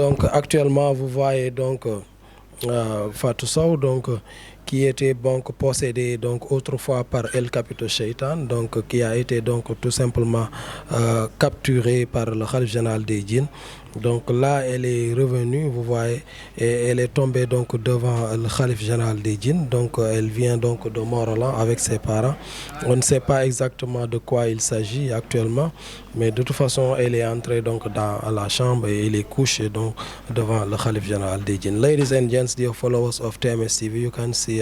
Donc actuellement vous voyez donc Fatou Sow donc qui était donc possédé donc autrefois par El Capito Shaitan, donc qui a été donc tout simplement capturé par le khalife général des djinns. Donc là, elle est revenue, vous voyez, et elle est tombée donc devant le khalife général des djinns. Donc elle vient donc de Morolan avec ses parents. On ne sait pas exactement de quoi il s'agit actuellement, mais de toute façon, elle est entrée donc dans la chambre et elle est couchée donc devant le khalife général des djinns. Ladies and gents, dear followers of TMS TV, you can see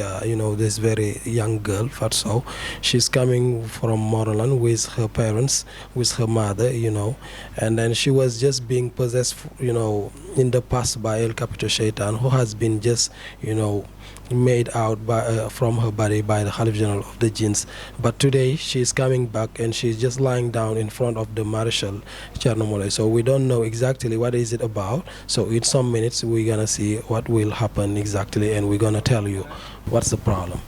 this very young girl, Fatou Sow. She's coming from Morolan with her parents, with her mother, and then she was just being possessed, in the past by El Capito Shaitan, who has been just, made out from her body by the Khalif General of the Jinns. But today she's coming back and she's just lying down in front of the Marshal Thierno Moule. So we don't know exactly what is it about. So in some minutes we're gonna see what will happen exactly and we're gonna tell you what's the problem.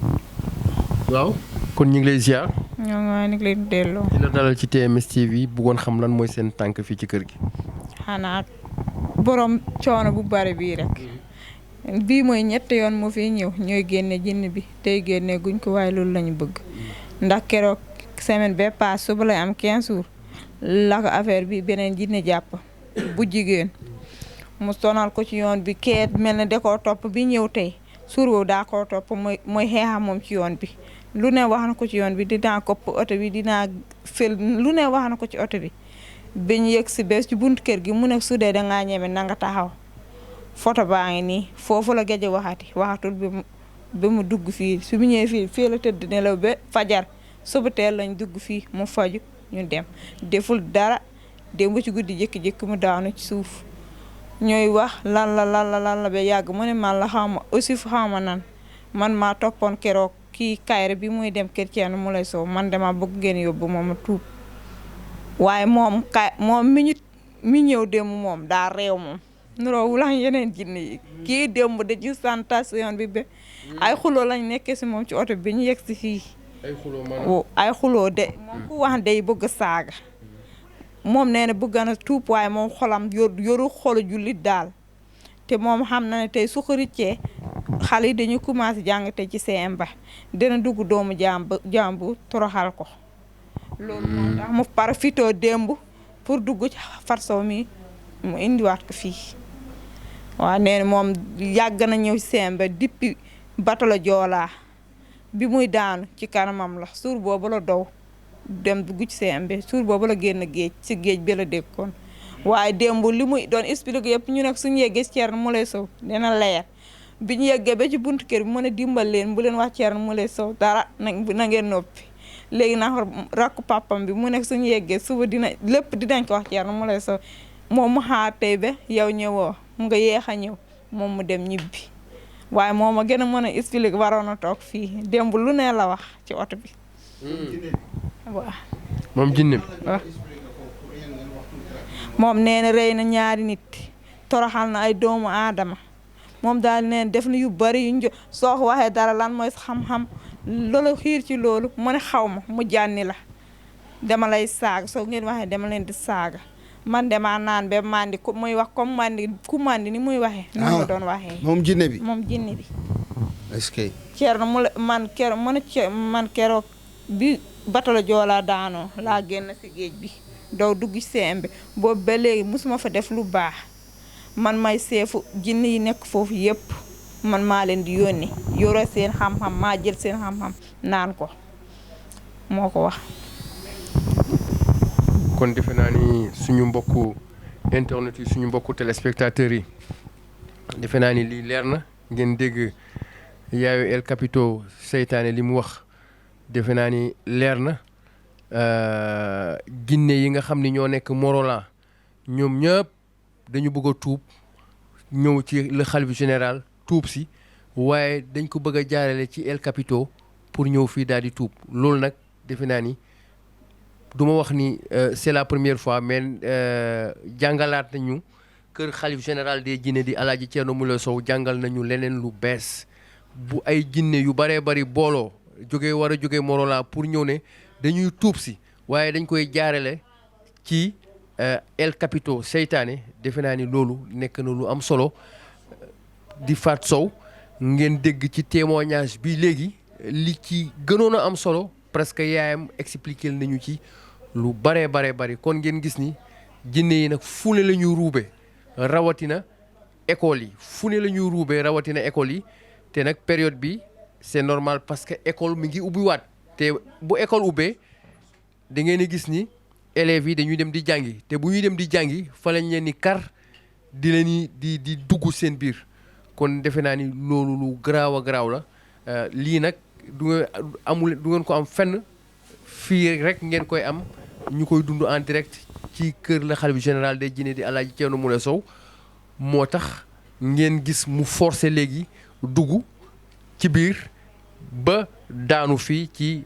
waaw kon ñu ngi lay ziar. ñoo ngi lay delloo. di la dalal ci TMS TV bëggoon xam lan mooy seen tànk fii ci kër gi. xanaa borom coono bu bari bii rek. bii mooy ñetti yoon mu fi ñëw ñooy génne jinn bi tey génne guñ ko waaye loolu lañu bëgg. ndax keroog semaine bee paas suba lay am 15 jours la ko affaire bi beneen jinne jàpp bu jigéen mu sonal ko ci yoon bi kee mel na da koo topp bi ñëw tey suur woowu daa koo topp mooy xeexam moom ci yoon bi. lu ne wax na ko ci yoon bi dinaa kopp oto bi dinaa fël lu ne wax na ko ci oto bi biñ yëg si bés ci buntu kër gi mu ne su dee dangaa ñeme na nga taxaw photo baa ngi nii foofu la gëj a waxatul bi mu dugg fii su mu ñëwee fii la tëdd nelaw ba fajar suba teel lañ dugg fii mu faju ñu dem deful dara démb ci guddi jékki-jékki mu daanu ci suuf ñooy wax lan la ba yàgg mu ne man la xaw ma aussi xaw ma nan man maa toppoon keroog kii kayre bi muy dem kër Thierno Moule Sow man dama bëgg ngeen yóbbu moom a tuub waaye moom mi ñëw démb moom daa réew moom nuroowul ak yeneen jinne yi kii démb da ci station bi ba ay xuloo lañ nekkee si moom ci oto bi ñu yegg si fii ay xuloo de moom ku wax day bëgg saaga moom nee na bëgg na tuub waaye moom xolam yoru xolu jullit daal te moom xam na ne tey su ko rëccee xale yi dañu commencé jàng te ci CM ba dina dugg doomu jàmbu toroxal ko loolu moo tax mu profitoo démb pour dugg ci Fatou Sow mi mu indiwaat ko fii waaw nee na moom yàgg na ñëw ci CM ba depuis bato la Joolaa bi muy daanu ci kanamam la suur boobu la dow dem dugg ci CM bi suur boobu la génn géej ci géej bi la dëkkoon waaye démb li muy doon expliqué yëpp ñu nekk suñu yeggee Thierno Moule Sow dina leer bi ñu yeggee ba ci buntu kër bi mën a dimbal leen bu leen wax Thierno Moule Sow dara na ngeen noppi léegi nag rakku papam bi mu nekk suñu yeggee suba lépp dinañ ko wax Thierno Moule Sow moom mu xaar tey ba yow ñëwoo mu nga yeex a ñëw moom mu dem ñibbi waaye moom a gën a mën a expliqué waroon a toog fii démb lu ne la wax ci oto bi waaw moom jinne waaw moom nee na rey na ñaari nit toroxal na ay doomu aadama moom daal neen def na yu bari yu soo ko waxee dara lan mooy xam-xam loolu xiir ci loolu mu ne xaw ma mu jànni la dama lay saaga soo ngeen waxee dama leen di saaga man demaa naan ba mandi ku muy wax comme mandi ni muy waxee ni ma doon waxee moom jinne bi est-ce que Thierno mu man keroog bi bato la Joolaa daanoo laa génn si géej bi doo dugg ci CM bi boobu ba léegi mosuma fa def lu baax man may seefu jinne yi nekk foofu yëpp man maa leen di yónni yore seen xam-xam maa jël seen xam-xam naan ko moo ko wax. kon defe naa ni suñu mbokku internet yi suñu mbokku téléspectateurs yi defe naa ni lii leer na ngeen dégg yaayu El Capito seytaane li mu wax defe naa ni leer na jinne yi nga xam ni ñoo nekk Morolan ñoom ñëpp dañu bëgg a tuub ñëw ci le khalife général tuub si waaye dañ ko bëgg a jaarale ci El Capito pour ñëw fii daal di tuub loolu nag defe naa ni du ma wax ni c'est la première fois mais jàngalaat nañu kër khalife général des jinne di Alaaji Thierno Moule Sow jàngal nañu leneen lu bees bu ay jinne yu baree bari booloo war a jógee Morolan pour ñëw ne dañuy tuub si waaye dañ koy jaarale ci El Capito seytaane defe naa ni loolu nekk na lu am solo di Fatou Sow ngeen dégg ci témoignage bi léegi li ci gënoon a am solo presque yaayam expliqué nañu ci lu bare bari kon ngeen gis ni jinne yi nag fu ne la ñuy ruube rawatina école yi fu ne la ñuy ruube rawatina école yi te nag période bi c'est normal parce que école mi ngi ubbiwaat te bu école ubbee da ngeen di gis ni élèves yi dañuy dem di jàngi te bu ñuy dem di jàngi fa lañ leen di kar di leen di dugg seen biir kon defe naa ni loolu lu garaaw a garaaw la lii nag du ngeen ko am fenn fii rek ngeen koy am ñu koy dund en direct ci kër la xalifa général des jinne di Alaaji Thierno Moule Sow moo tax ngeen gis mu forcé léegi dugg ci biir ba daanu fii ci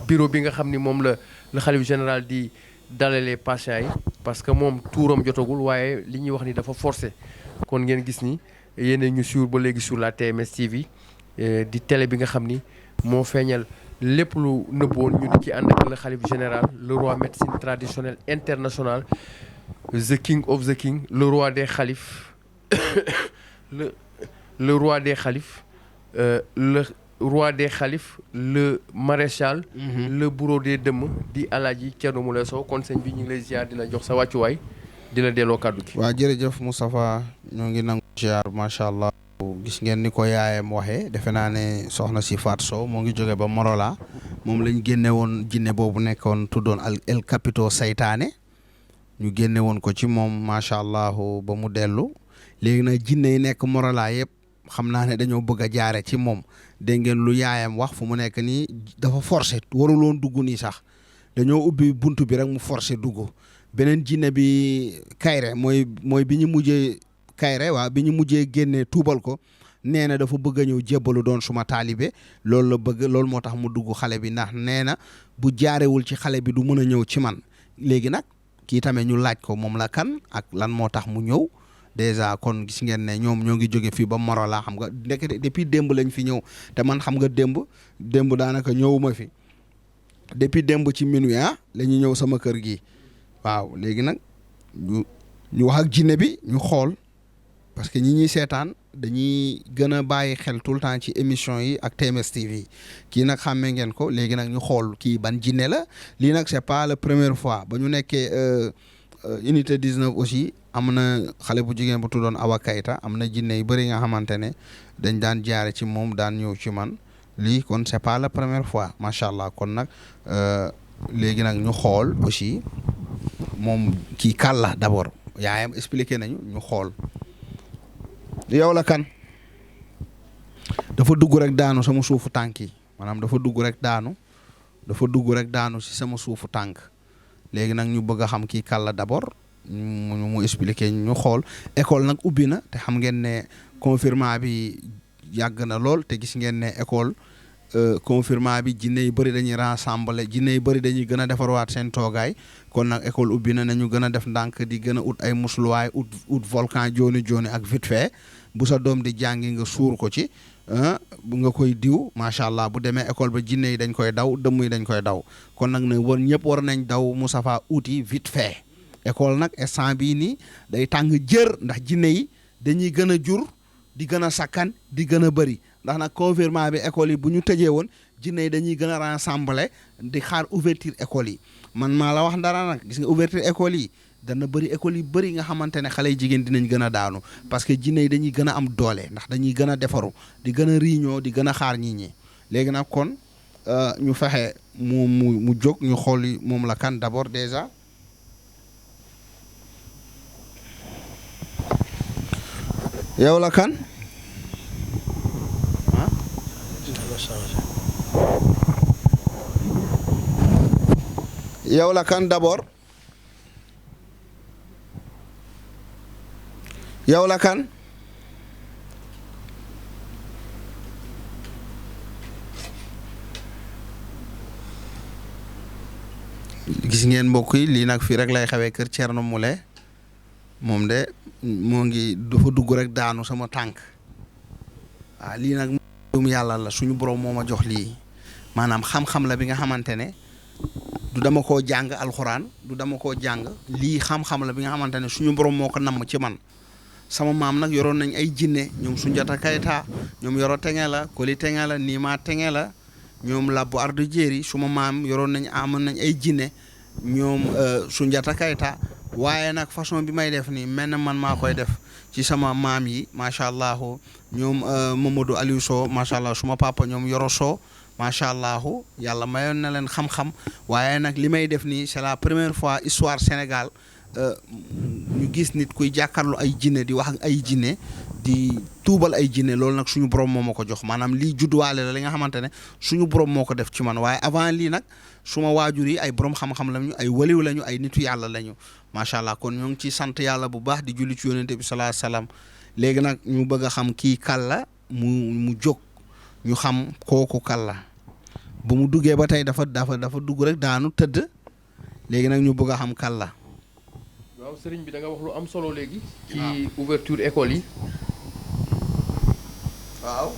bureau bi nga xam ni moom la xalifa général di dalalee patients yi parce que moom tuuram jotagul waaye li ñuy wax ni dafa forcé kon ngeen gis ni yéen ñu suivre ba léegi sur la TMS TV di télé bi nga xam ni moo feeñal lépp lu nëbboon ñu di ci ànd ak le xalif général le roi médecine traditionnelle international the king of the king le roi des xalif le roi des xalif le roi des xalif le maréchal le bourreau des dëmm di Alaaji Thierno Moule Sow kon sëñ bi ñu ngi lay ziar di la jox sa wàccuwaay di la delloo kàddu gi. waaw jërëjëf Moustapha ñoo ngi nangu ziar macha allah. gis ngeen ni ko yaayam waxee defe naa ne soxna si Fatou Sow moo ngi jóge ba Morola moom lañ génne woon jinne boobu nekkoon tuddoon El Capito saytaane ñu génne woon ko ci moom macha allah ba mu dellu léegi nag jinne yi nekk Morola yëpp xam naa ne dañoo bëgg a jaare ci moom dégg ngeen lu yaayam wax fu mu nekk nii dafa forcé waruloon dugg nii sax dañoo ubbi buntu bi rek mu forcé dugg beneen jinne bi Kayre mooy bi ñu mujjee Kayre waaw bi ñu mujjee génnee tuubal ko nee na dafa bëgg a ñëw jébbalu doon suma taalibe loolu la bëgg loolu moo tax mu dugg xale bi ndax nee na bu jaarewul ci xale bi du mën a ñëw ci man léegi nag kii tamit ñu laaj ko moom la kan ak lan moo tax mu ñëw déjà kon gis ngeen ne ñoom ñoo ngi jóge fii ba Morola xam nga ndekete depuis démb lañ fi ñëw te man xam nga démb daanaka ñëwuma fi depuis démb ci minuit la ñu ñëw sama kër gi waaw léegi nag ñu wax ak jinne bi ñu xool parce que ñi ñuy seetaan dañuy gën a bàyyi xel tout le temps ci émission yi ak TMS TV kii nag xàmmee ngeen ko léegi nag ñu xool kii ban jinne la lii nag c'est pas la première fois ba ñu nekkee unité 19 aussi am na xale bu jigéen bu tuddoon Awa Kayta am na jinne yu bëri nga xamante ne dañ daan jaare ci moom daan ñëw ci man lii kon c'est pas la première fois macha allah kon nag léegi nag ñu xool aussi moom kii kàlla d'abord yaayam expliqué nañu ñu xool yow la kan dafa dugg rek daanu sama suufu tànk yi maanaam dafa dugg rek daanu si sama suufu tànk léegi nag ñu bëgg a xam kii kàlla d'abord mu expliqué ñu xool école nag ubbi na te xam ngeen ne confinement bi yàgg na lool te gis ngeen ne école confinement bi jinne yu bëri dañuy rassembler jinne yu bëri dañuy gën a defarwaat seen toogaay kon nag école ubbi na nañu gën a def ndànk di gën a ut ay musluwaay ut volcan jooni ak vite fait bu sa doom di jàngi nga suur ko ci bu nga koy diw macha allah bu demee école ba jinne yi dañ koy daw dëmm yi dañ koy daw kon nag ne ñëpp war nañ daw Moustapha uti vite fait école nag instant bii nii day tàng jër ndax jinne yi dañuy gën a jur di gën a sakkan di gën a bëri ndax nag confinement bi école yi bu ñu tëjee woon jinne yi dañuy gën a rassembler di xaar ouverture école yi man maa la wax dara nag gis nga ouverture école yi dana bëri école yi bëri nga xamante ne xale yi jigéen dinañ gën a daanu parce que jinne yi dañuy gën a am doole ndax dañuy gën a defaru di gën a riiñoo di gën a xaar nit ñi léegi nag kon ñu fexe mu jóg ñu xool moom la kan d'abord déjà yow la kan yow la kan d'abord yow la kan gis ngeen mbokk yi lii nag fii rek lay xewee kër Thierno Moule moom de moo ngi dafa dugg rek daanu sama tànk waaw lii nag moom yàlla la suñu borom moo ma jox lii maanaam xam-xam la bi nga xamante ne du dama koo jàng alxuraan du dama koo jàng lii xam-xam la bi nga xamante ne suñu borom moo ko namm ci man sama maam nag yoroon nañ ay jinne ñoom Sunjata Kayta ñoom Yoro Tenge la Koli Tenge la Nima Tenge la ñoom Labbu Ardu Jéeri suma maam yoroon nañ amoon nañ ay jinne ñoom Sunjata Kayta waaye nag façon bi may def nii mel na man maa koy def ci sama maam yi macha allah ñoom Mamadou Aliou Sow macha allah suma papa ñoom Yoro Sow macha allah yàlla mayoon na leen xam-xam waaye nag li may def nii c'est la première fois histoire Sénégal ñu gis nit kuy jàkkaarloo ay jinne di wax ak ay jinne di tuubal ay jinne loolu nag suñu borom moo ma ko jox maanaam lii judduwaale la li nga xamante ne suñu borom moo ko def ci man waaye avant lii nag suma waajur yi ay borom xam-xam lañu ay waliw lañu ay nitu yàlla lañu macha allah kon ñoo ngi ciy sant yàlla bu baax di julli ci yonente bi salaa salaam léegi nag ñu bëgg a xam kii kàlla mu jóg ñu xam kooku kàlla bu mu duggee ba tey dafa dugg rek daanu tëdd léegi nag ñu bëgg a xam kàlla. waaw sëriñ bi da nga wax lu am solo léegi. ci ouverture école yi. waaw.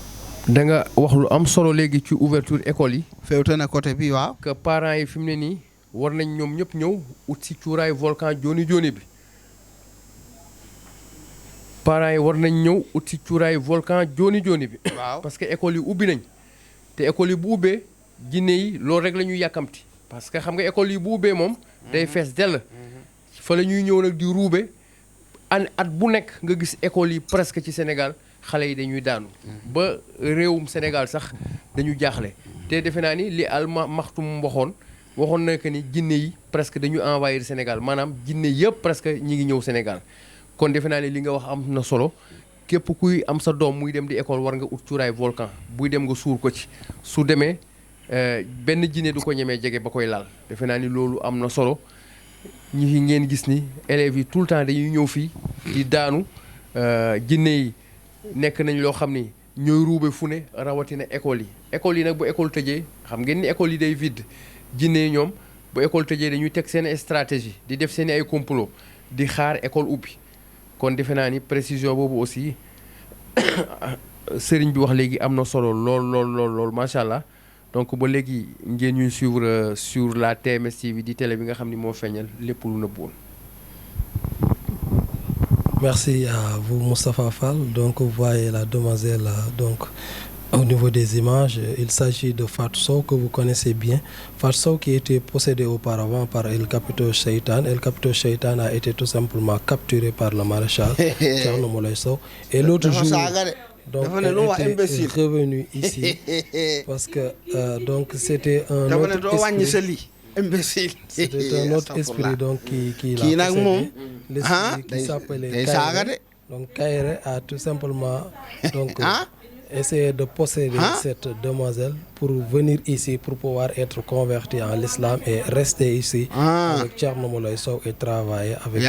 da nga wax lu am solo léegi ci ouverture école yi. féewte na côté bi waaw. que parents yi fi mu ne nii war nañ ñoom ñëpp ñëw ut si cuuraay volcan jooni jooni bi. parents yi war nañ ñëw ut si cuuraay volcan jooni jooni bi. waaw parce que école yi ubbi nañ. te école yi bu ubbee jinne yi loolu rek la ñuy yàkkamti. parce que xam nga école yi bu ubbee moom. day fees dell. fa la ñuy ñëw nag di ruube at bu nekk nga gis école yi presque ci Sénégal xale yi dañuy daanu. ba réewum Sénégal sax dañu jaaxle. te defe naa ni li maxtum waxoon na que ni jinne yi presque dañu envahir Sénégal maanaam jinne yëpp presque ñi ngi ñëw Sénégal. kon defe naa ni li nga wax am na solo képp kuy am sa doom muy dem di école war nga ut cuuraay volcan buy dem nga suur ko ci su demee benn jinne du ko ñemee jege ba koy laal defe naa ni loolu am na solo. ñi fi ngeen gis ni élèves yi tout le temps dañuy ñëw fii di daanu jinne yi nekk nañ loo xam ni ñooy ruube fu ne rawatina école yi nag bu école tëjee xam ngeen ni école yi day vide jinne yi ñoom bu école tëjee dañuy teg seen stratégie di def seen ay complot di xaar école ubbi kon defe naa ni précision boobu aussi sëriñ bi wax léegi am na solo lool macha allah. donc ba léegi ngeen ñuy suivre sur la TMS TV di télé bi nga xam ni moo feeñal lépp lu nëbbu woon. Merci à vous Moustapha Fall. Donc vous voyez la demoiselle donc au niveau des images, il s'agit de Fatou Sow que vous connaissez bien. Fatou Sow qui était possédé auparavant par El Capito Shaitan. El Capito Shaitan a été tout simplement capturé par le maréchal Thierno Moulay Sow. Et l'autre jour donc elle était revenue ici parce que donc c'était un autre esprit donc qui l'a possédé, l'esprit qui s'appelait Kairé. Donc Kairé a tout simplement donc essayé de posséder cette demoiselle pour venir ici pour pouvoir être converti en l'islam et rester ici avec Thierno Moulay Sow et travailler avec lui.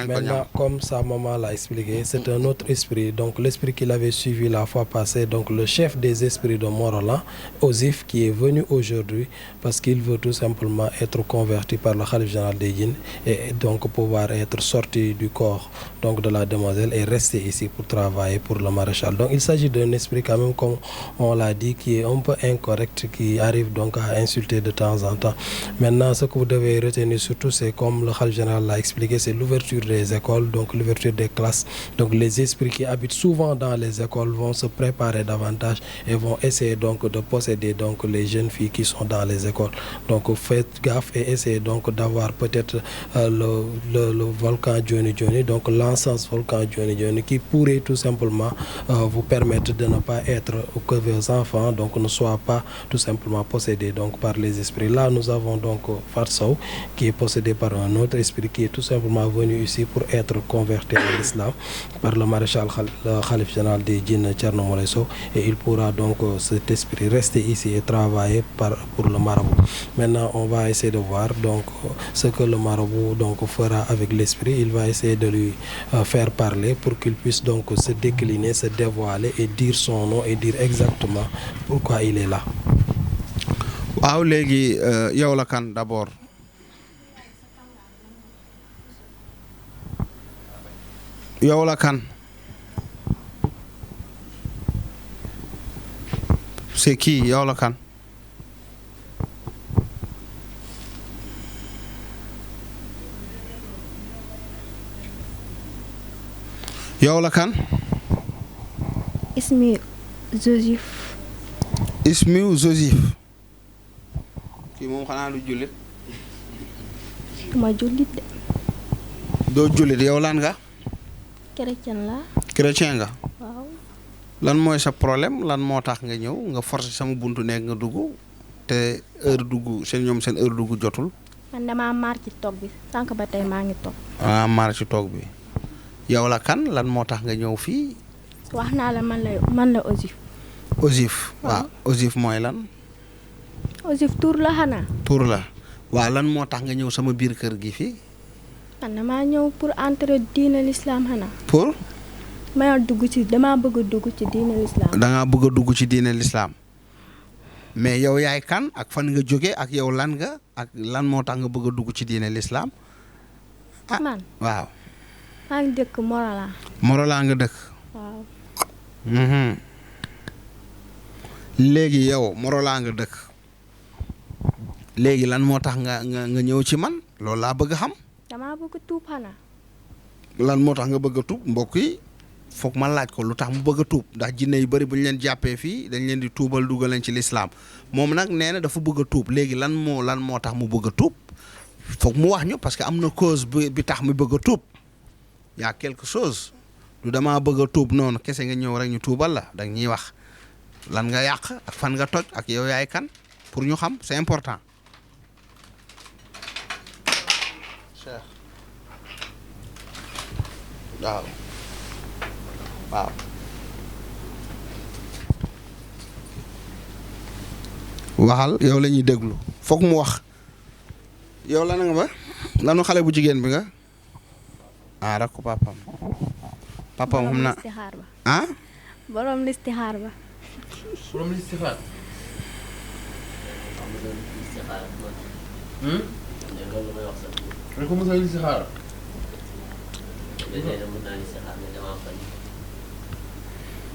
Maintenant, comme sa maman l'a expliqué, c'est un autre esprit. Donc l'esprit qu'il avait suivi la fois passée, donc le chef des esprits de Morolan, Osif, qui est venu aujourd'hui parce qu'il veut tout simplement être converti par le Khalif général des djinns et donc pouvoir être sorti du corps donc de la demoiselle et rester ici pour travailler pour le maréchal. Donc il s'agit d'un esprit quand même, comme on l'a dit, qui est un peu incorrect, qui arrive donc à insulter de temps en temps. Maintenant, ce que vous devez retenir surtout, c'est comme le Khalif général l'a expliqué, c'est l'ouverture des écoles, donc l'ouverture des classes. Donc les esprits qui habitent souvent dans les écoles vont se préparer davantage et vont essayer donc de posséder donc les jeunes filles qui sont dans les écoles. Donc faites gaffe et essayez donc d'avoir peut-être le volcan Johnny Johnny, donc l'encens volcan Johnny Johnny, qui pourrait tout simplement vous permettre de ne pas être, que vos enfants donc ne soient pas tout simplement possédés donc par les esprits. Là nous avons donc Fatou Sow qui est possédé par un autre esprit qui est tout simplement venu ici pour être converti à l'islam par le maréchal Khalif général des djinns Thierno Moulay Sow, et il pourra donc cet esprit rester ici et travailler pour le marabout. Maintenant on va essayer de voir donc ce que le marabout donc fera avec l'esprit. Il va essayer de lui faire parler pour qu'il puisse donc se décliner, se dévoiler et dire son nom et dire exactement pourquoi il est là. waaw léegi yow la kan d'abord. yow la kan. c'est qui yow la kan. yow la kan. Ismi Joseph. Ismiou Joseph. kii moom xanaa du jullit. duma jullit de. doo jullit yow lan nga. chrétien la. chrétien nga. waaw. lan mooy sa problème lan moo tax nga ñëw nga forcer sama buntu nekk nga dugg te heure dugg seen heure dugg jotul. man damaa maar ci toog bi sànq ba tey maa ngi toog. maar ci toog bi yow la kan lan moo tax nga ñëw fii. wax naa la man la Joseph. Joseph. waaw Joseph mooy lan. Joseph tur la xanaa. tur la waaw lan moo tax nga ñëw sama biir kër gi fii. man damaa ñëw pour entrer diine l'islam xanaa. pour. damaa bëgg a dugg ci diine l'islam. da ngaa bëgg a dugg ci diine l'islam mais yow yaay kan ak fan nga jóge ak yow lan nga ak lan moo tax nga bëgg a dugg ci diine l'islam. man waaw. maa ngi dëkk Morolan. Morolan nga dëkk. waaw. léegi yow Morolan nga dëkk léegi lan moo tax nga ñëw ci man loolu laa bëgg a xam. damaa bëgg tuub xanaa. lan moo tax nga bëgg a tuub mbokk yi foog ma laaj ko lu tax mu bëgg a tuub ndax jinne yu bëri bu ñu leen jàppee fii dañ leen di tuubal dugal leen ci lislaam moom nag nee na dafa bëgg a tuub léegi lan moo tax mu bëgg a tuub foog mu wax ñu parce que am na cause bi tax mu bëgg a tuub y a quelque chose du damaa bëgg a tuub noonu kese nga ñëw rek ñu tuubal la da ñuy wax lan nga yàq ak fan nga toj ak yow yaay kan pour ñu xam c'est important. waaw waaw waxal yow la ñuy déglu foog mu wax yow lan nga ba lanu xale bu jigéen bi nga rakku papam xam na borom listixaar ba. borom listixaar. ko mos a listixaar.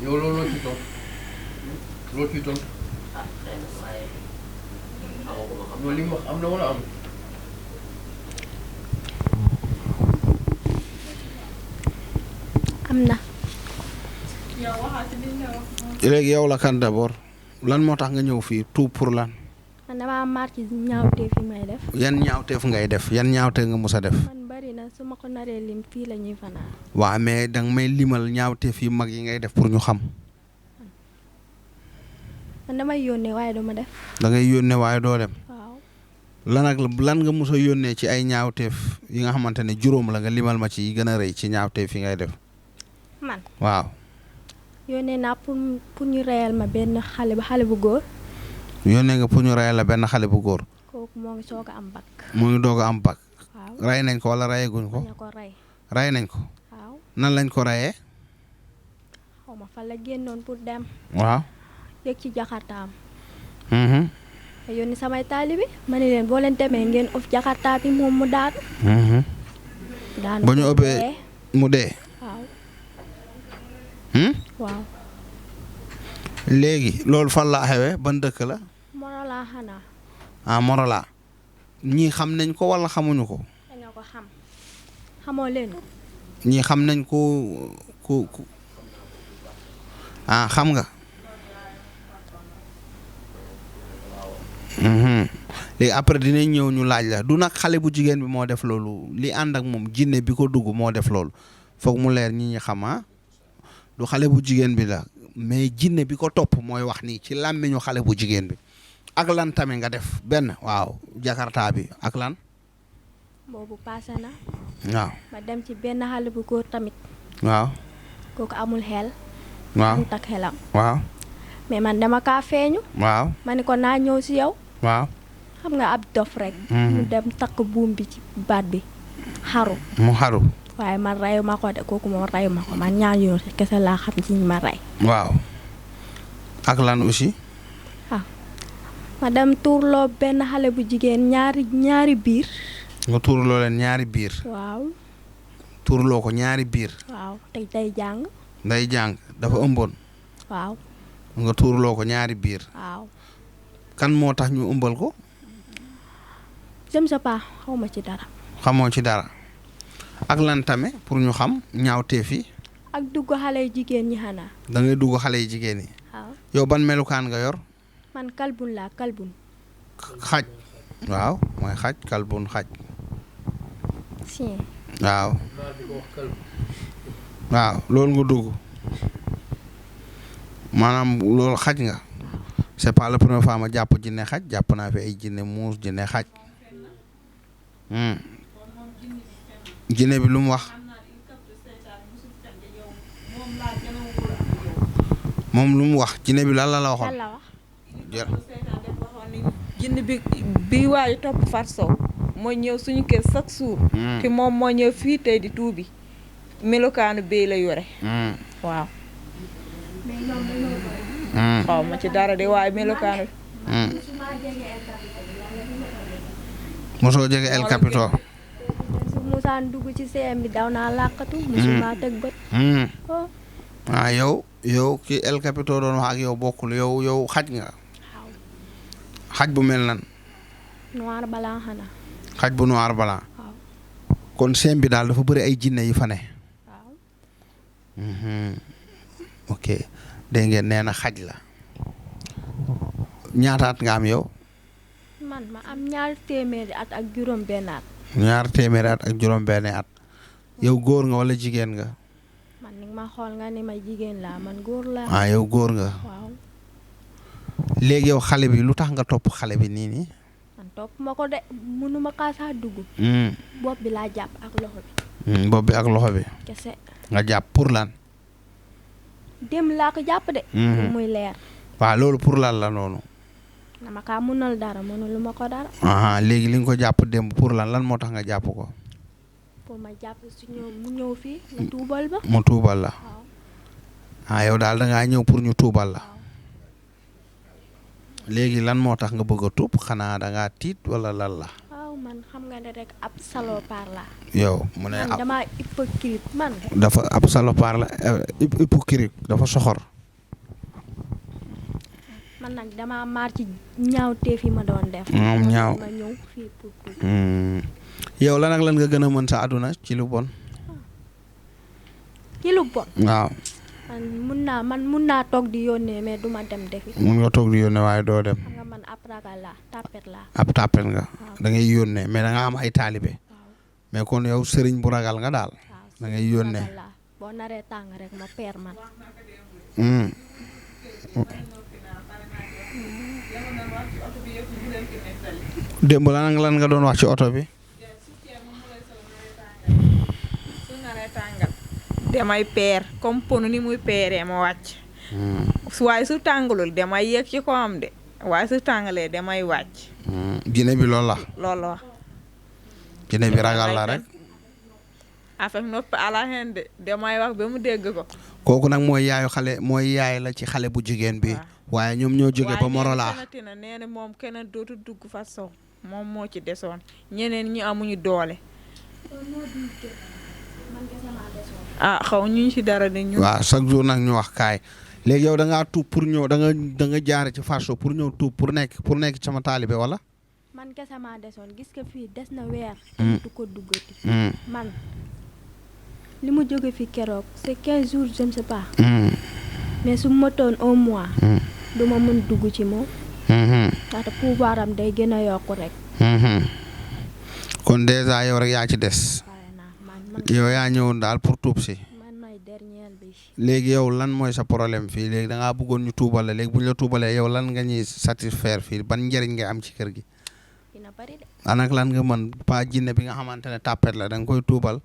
yow loolu loo ciy tontu. loolu li mu wax am na wala am. am na. léegi yow la kan d'abord lan moo tax nga ñëw fii tuub pour lan. man damaa maar ci ñaawteef yi may def. yan ñaawteef ngay def yan ñaawteef nga mus a def. man bari na su ma ko naree lim fii la ñuy fanaan. waaw mais danga may limal ñaawteef yu mag yi ngay def pour ñu xam. man damay yónnee waaye duma def. da ngay yónnee waaye doo dem. waaw. lan nga mus a yónnee ci ay ñaawteef yi nga xamante ne juróom la nga limal ma ci yi gën a rëy ci ñaawteef yi ngay def. man waaw. yónnee naa pour ñu reyal ma benn xale bu góor. yónnee nga pour ñu reyal la benn xale bu góor. kooku moo ngi soog a am bac. mu ngi doog a am bac. waaw. rey nañ ko wala reyaguñ ko. dañu ko rey. rey nañ ko. waaw. nan lañ ko reyee. xaw ma fa la génnoon pour dem. waaw. yëg ci jakartaam. te yónni samay taalibi ma ne leen boo leen demee ngeen of jakarta bi moom mu daanu. daanu ba ñu ëppee mu dee. waaw. waaw. léegi loolu fan la xewee ban dëkk la. Morolan xanaa. Morolan ñii xam nañ ko wala xamuñu ko. dañoo ko xam. xamoo leen ko. ñii xam nañ ko ku xam nga. léegi après dinañ ñëw ñu laaj la du nag xale bu jigéen bi moo def loolu li ànd ak moom jinne bi ko dugg moo def loolu foog mu leer ñi xam du xale bu jigéen bi la mais jinne bi ko topp mooy wax nii ci làmmiñu xale bu jigéen bi ak lan tamit nga def benn waaw jakarta bi ak lan. boobu paase na. waaw. ma dem ci benn xale bu góor tamit. waaw. kooku amul xel. waaw mu tak xelam. waaw. mais man dama kaa feeñu. waaw. ma ne ko naa ñëw si yow. waaw. xam nga ab dof rek. mu dem takk buum bi ci baat bi xaru. mu xaru. waaye man reyu ma ko de kooku moom reyu ma ko man ñaar yoon kese laa xam ci ñi ma rey. waaw. ak lan aussi. ma dem tuurloo benn xale bu jigéen ñaari biir. nga tuurloo leen ñaari biir. waaw. tuurloo ko ñaari biir. waaw te day jàng. day jàng dafa ëmboon. waaw. nga tuurloo ko ñaari biir. waaw. kan moo tax ñu ëmbal ko. je ne sais pas xawma ci dara. xamoo ci dara. ak lan tamit pour ñu xam ñaawteef yi. ak dugg xale yu jigéen ñi xanaa. da ngay dugg xale yi jigéen yi. waaw yow ban melukaan nga yor. man kalbun laa kalbun. xaj. waaw mooy xaj kalbun xaj. si. waaw. waaw loolu nga dugg maanaam loolu xaj nga. c'est pas la première fois ma jàpp jinne xaj jàpp naa fi ay jinne muus jinne xaj. jinne bi lu mu wax. moom lu mu wax jinne bi lan la la waxoon. jinne bi waayu topp Fatou Sow mooy ñëw suñu kër chaque jour. te moom moo ñëw fii tey di tuubi melokaanu bee la yore. waaw. xaw ma ci dara de waaye melokaanu. mosoo jege El Capito. su musaan dugg ci CM bi daw naa làqatu. musuma teg bët. yow ki El Capito doon wax ak yow bokkul yow xaj nga. xaj bu mel nan. noir blanc xanaa. xaj bu noir blanc. waaw. kon CM bi daal dafa bëri ay jinne yi fa ne. waaw. ok dégg ngeen nee na xaj la. ñaataat nga am yow. man ma am 2 téeméeri at ak juróom benn at. 2 téeméeri at ak juróom benn at. yow góor nga wala jigéen nga. man ni ma xool nga ni ma jigéen laa man góor laa. yow góor nga. waaw. léegi yow xale bi lu tax nga topp xale bi nii nii. man topp ma ko de mënuma kaa sax dugg. bopp bi laa jàpp ak loxo bi. bopp bi ak loxo bi. kese. nga jàpp pour lan. dem laa ko jàpp de. muy leer. waaw loolu pour lan la noonu. dama kaa mënal dara mënalu ma ko dara. léegi li nga ko jàpp démb pour lan moo tax nga jàpp ko. pour ma jàpp su mu ñëw fii nga tuubal ba. mu tuubal la. waaw. yow daal da ngaa ñëw pour ñu tuubal la. léegi lan moo tax nga bëgg a tuub xanaa da ngaa tiit wala lan la. waaw man xam nga ne rek ab salopard la. yow mu ne man dama hypocrite man. dafa ab salopard la hypocrite dafa soxor. man nag dama maar ci ñaawteef yi ma doon def. ñaaw ma ñëw fii pour tuub. yow lan ak lan nga gën a mën sa àdduna ci lu bon. ci lu bon. waaw. man mun naa toog di yónnee mais duma dem defi. mun nga toog di yónnee waaye doo dem. xam nga man ab ragal laa tapet laa. ab tàppet nga. waaw. da ngay yónnee mais da nga am ay taalibe. waaw. mais kon yow sëriñ bu ragal nga daal. waaw da ngay yónnee. ragal laa boo naree tàng rek ma peer man. démb lan nga doon wax ci oto bi. su naree tàngal damay peer comme ponu ni muy peeree ma wàcc. waaye su tàngalul damay yéeg ci ko am de waaye su tàngalee damay wàcc. jinne bi loolu la. loolu wax. jinne bi ragal la rek. affaire noppi ala hen de damay wax ba mu dégg ko. kooku nag mooy yaay la ci xale bu jigéen bi. waaye ñoom ñoo jóge ba Morola. waaye nee na moom keneen dootul dugg Fatou Sow moom moo ci desoon ñeneen ñi amuñu doole. xaw ñu ci dara de ñu. waaw chaque jour nag ñu wax kaay léegi yow da ngaa tuub pour ñëw da nga jaare ci Fatou Sow pour ñëw tuub pour nekk sama taalibe wala. man kese maa desoon gis nga fii des na weer. du ko duggati. man li mu jóge fi keroog c'est 15 jours je ne sais pas. mais su ma motoon 1 mois. du ma mën dugg ci moom. ndaxte pouvoir am day gën a yokku rek. kon déjà yow rek yaa ci des. man yow yaa ñëwoon daal pour tuub si. man may dernier bi. léegi yow lan mooy sa problème fii léegi da ngaa bëggoon ñu tuubal la léegi bu ñu la tuubalee yow lan nga ñuy satisfaire fii ban njëriñ nga am ci kër gi. dina bari de. anak lan nga mën pas jinne bi nga xamante ne tàppet la da nga koy tuubal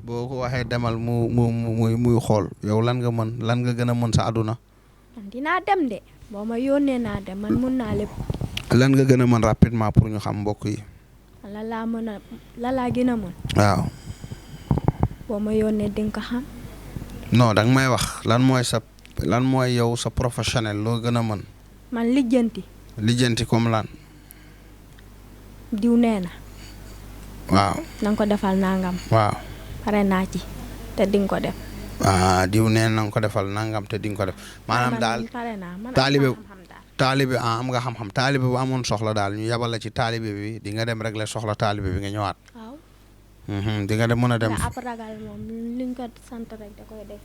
boo ko waxee demal muy xool yow lan nga mën lan nga gën a mën sa àdduna. man dinaa dem de boo ma yónnee naa dem man mun naa lépp. lan nga gën a mën rapidement pour ñu xam mbokk yi. la laa gën a mën. waaw. boo ma yónnee di nga ko xam. non danga may wax lan mooy yow sa professionnel loo gën a mën. man lijjanti comme lan. diw nee na. waaw. na nga ko defal nangam. waaw. pare naa ci te di nga ko def. diw nee na nga ko defal nangam te di nga ko def. maanaam daal pare naa man taalibe am nga xam-xam taalibe bu amoon soxla daal ñu yabal la ci taalibe bi di nga dem régler soxla taalibe bi nga ñëwaat. waaw. di nga dem mën a dem. ndax ab ragal moom luñ ko sant rek da koy def.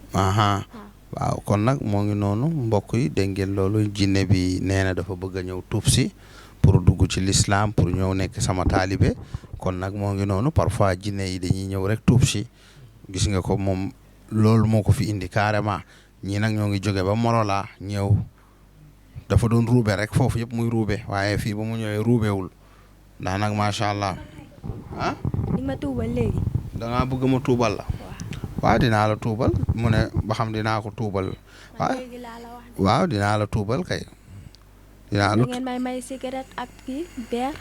waaw kon nag moo ngi noonu mbokk yi dégg ngeen loolu jinne bi nee na dafa bëgg a ñëw tuub si pour dugg ci l'islam pour ñëw nekk sama taalibe kon nag moo ngi noonu parfois jinne yi dañuy ñëw rek tuub si gis nga ko moom loolu moo ko fi indi carrément ñii nag ñoo ngi jóge ba Morola ñëw dafa doon ruube rek foofu yëpp muy ruube waaye fii ba mu ñëwee ruubewul ndax nag macha allah di ma tuubal léegi. da ngaa bëgg ma tuubal la. waaw dinaa la tuubal mu ne ba xam dinaa ko tuubal. léegi laa la wax. waaw dinaa la tuubal kay. dinaa la ngeen may cigarette ak kii beer